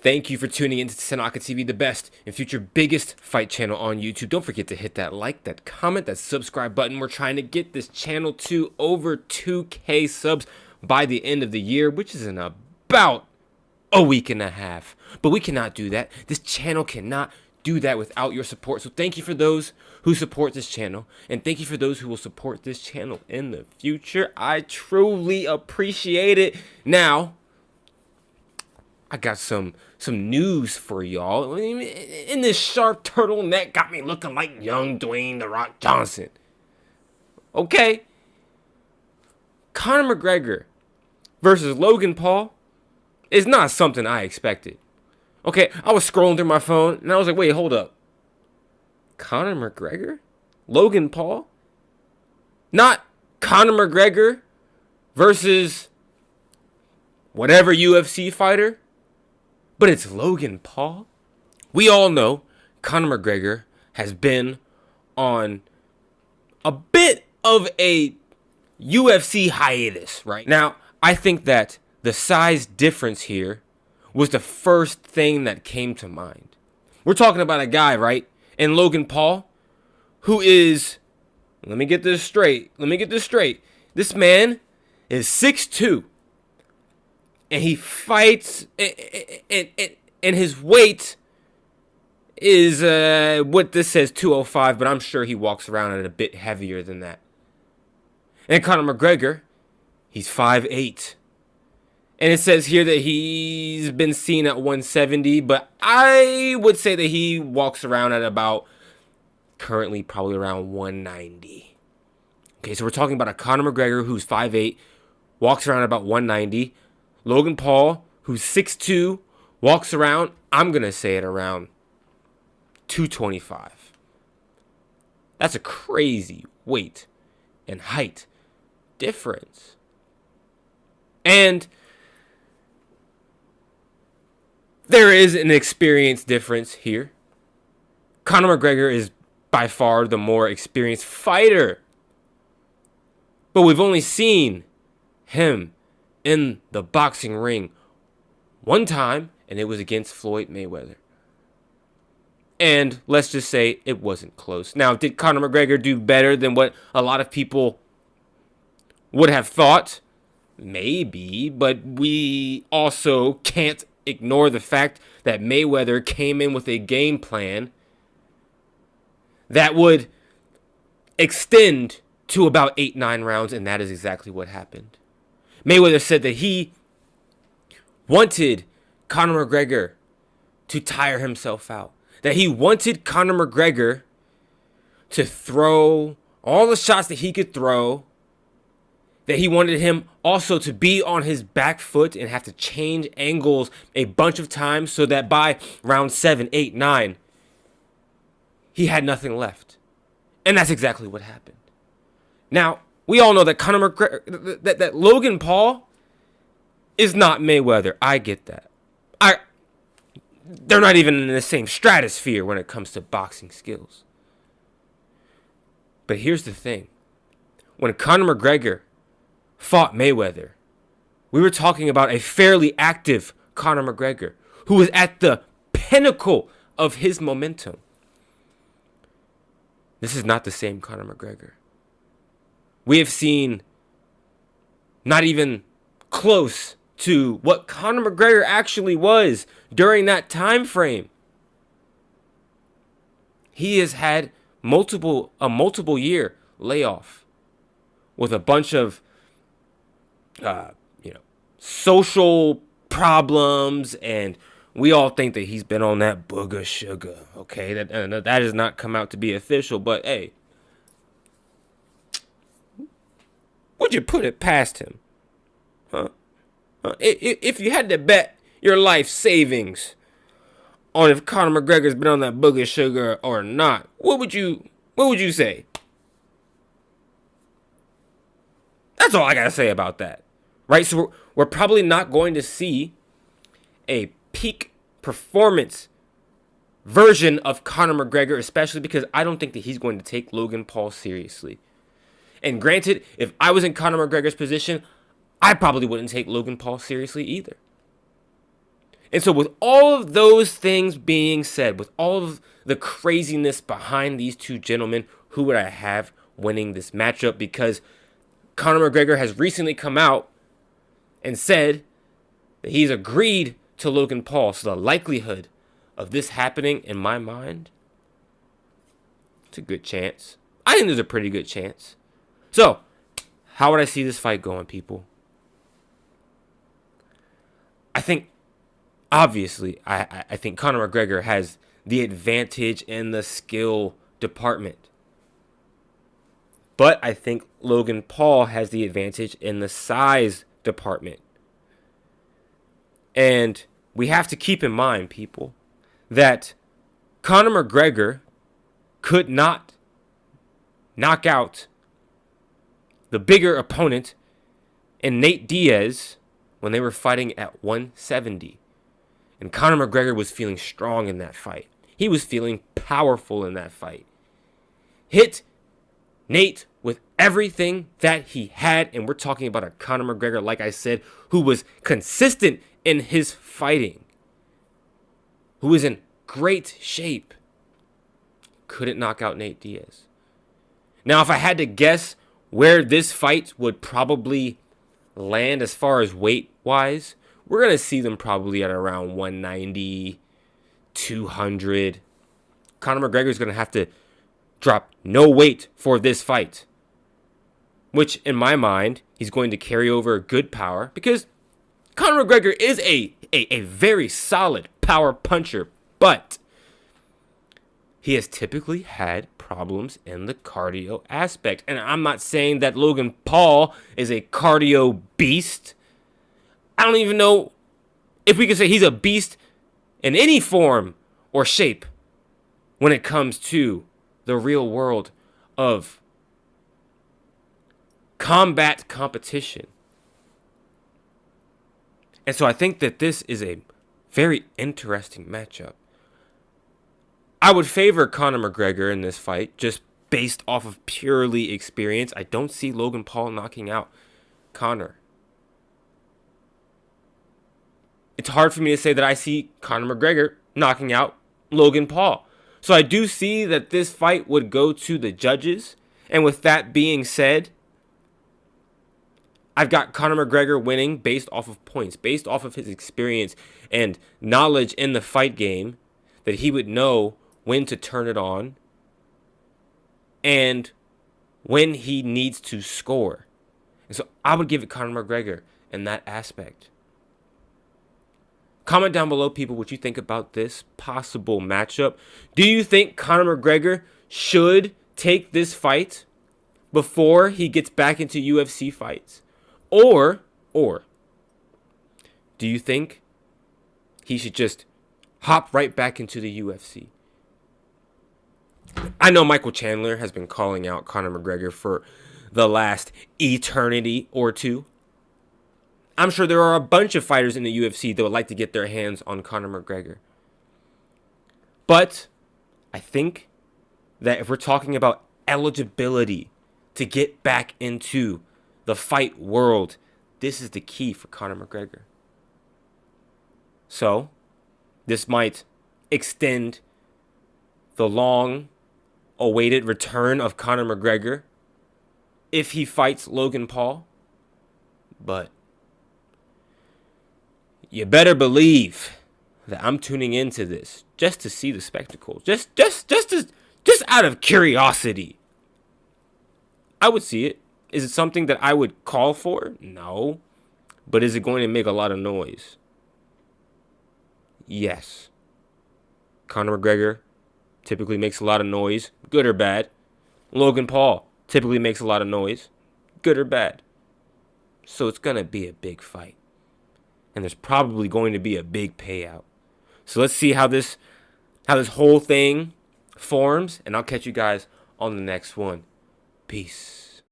Thank you for tuning into Tanaka TV, the best and future biggest fight channel on YouTube. Don't forget to hit that like, that comment, that subscribe button. We're trying to get this channel to over 2K subs by the end of the year, which is in about a week and a half. But we cannot do that. This channel cannot do that without your support. So thank you for those who support this channel, and thank you for those who will support this channel in the future. I truly appreciate it. Now, I got some news for y'all. In this sharp turtleneck got me looking like young Dwayne "The Rock" Johnson. Okay. Conor McGregor versus Logan Paul is not something I expected. Okay, I was scrolling through my phone and I was like, wait, hold up. Conor McGregor? Logan Paul? Not Conor McGregor versus whatever UFC fighter? But it's Logan Paul. We all know Conor McGregor has been on a bit of a UFC hiatus right now. I think that the size difference here was the first thing that came to mind. We're talking about a guy, right, in Logan Paul, who is, let me get this straight. This man is 6'2". And he fights, and his weight is what this says, 205, but I'm sure he walks around at a bit heavier than that. And Conor McGregor, he's 5'8". And it says here that he's been seen at 170, but I would say that he walks around at about, currently probably around 190. Okay, so we're talking about a Conor McGregor who's 5'8", walks around at about 190. Logan Paul, who's 6'2", walks around, I'm going to say it around 225. That's a crazy weight and height difference. And there is an experience difference here. Conor McGregor is by far the more experienced fighter. But we've only seen him in the boxing ring one time, and it was against Floyd Mayweather. And let's just say it wasn't close. Now, did Conor McGregor do better than what a lot of people would have thought? Maybe, but we also can't ignore the fact that Mayweather came in with a game plan that would extend to about 8-9 rounds, and that is exactly what happened. Mayweather said that he wanted Conor McGregor to tire himself out. That he wanted Conor McGregor to throw all the shots that he could throw. That he wanted him also to be on his back foot and have to change angles a bunch of times so that by round 7, 8, 9, he had nothing left. And that's exactly what happened. Now, we all know that Conor McGregor, that Logan Paul is not Mayweather. I get that. They're not even in the same stratosphere when it comes to boxing skills. But here's the thing. When Conor McGregor fought Mayweather, we were talking about a fairly active Conor McGregor who was at the pinnacle of his momentum. This is not the same Conor McGregor. We have seen not even close to what Conor McGregor actually was during that time frame. He has had a multiple year layoff with a bunch of social problems, and we all think that he's been on that booger sugar. Okay, that has not come out to be official, but hey, would you put it past him? Huh? If you had to bet your life savings on if Conor McGregor's been on that booger sugar or not, what would you say? That's all I gotta say about that. Right? So we're probably not going to see a peak performance version of Conor McGregor, especially because I don't think that he's going to take Logan Paul seriously. And granted, if I was in Conor McGregor's position, I probably wouldn't take Logan Paul seriously either. And so with all of those things being said, with all of the craziness behind these two gentlemen, who would I have winning this matchup? Because Conor McGregor has recently come out and said that he's agreed to Logan Paul. So the likelihood of this happening, in my mind, it's a good chance. I think there's a pretty good chance. So, how would I see this fight going, people? I think, obviously, I think Conor McGregor has the advantage in the skill department. But I think Logan Paul has the advantage in the size department. And we have to keep in mind, people, that Conor McGregor could not knock out the bigger opponent in Nate Diaz when they were fighting at 170. And Conor McGregor was feeling strong in that fight. He was feeling powerful in that fight. Hit Nate with everything that he had. And we're talking about a Conor McGregor, like I said, who was consistent in his fighting. Who was in great shape. Couldn't knock out Nate Diaz. Now, if I had to guess where this fight would probably land as far as weight-wise, we're going to see them probably at around 190, 200. Conor McGregor is going to have to drop no weight for this fight, which, in my mind, he's going to carry over good power because Conor McGregor is a very solid power puncher, but he has typically had problems in the cardio aspect. And I'm not saying that Logan Paul is a cardio beast. I don't even know if we can say he's a beast in any form or shape when it comes to the real world of combat competition. And so I think that this is a very interesting matchup. I would favor Conor McGregor in this fight just based off of purely experience. I don't see Logan Paul knocking out Conor. It's hard for me to say that I see Conor McGregor knocking out Logan Paul. So I do see that this fight would go to the judges. And with that being said, I've got Conor McGregor winning based off of points, based off of his experience and knowledge in the fight game, that he would know when to turn it on and when he needs to score. And so I would give it Conor McGregor in that aspect. Comment down below, people, what you think about this possible matchup. Do you think Conor McGregor should take this fight before he gets back into UFC fights? Or do you think he should just hop right back into the UFC? I know Michael Chandler has been calling out Conor McGregor for the last eternity or two. I'm sure there are a bunch of fighters in the UFC that would like to get their hands on Conor McGregor. But I think that if we're talking about eligibility to get back into the fight world, this is the key for Conor McGregor. So, this might extend the long-awaited return of Conor McGregor if he fights Logan Paul. But you better believe that I'm tuning into this just to see the spectacle. Just out of curiosity. I would see it. Is it something that I would call for? No. But is it going to make a lot of noise? Yes. Conor McGregor typically makes a lot of noise, good or bad. Logan Paul typically makes a lot of noise, good or bad. So it's going to be a big fight. And there's probably going to be a big payout. So let's see how this whole thing forms. And I'll catch you guys on the next one. Peace.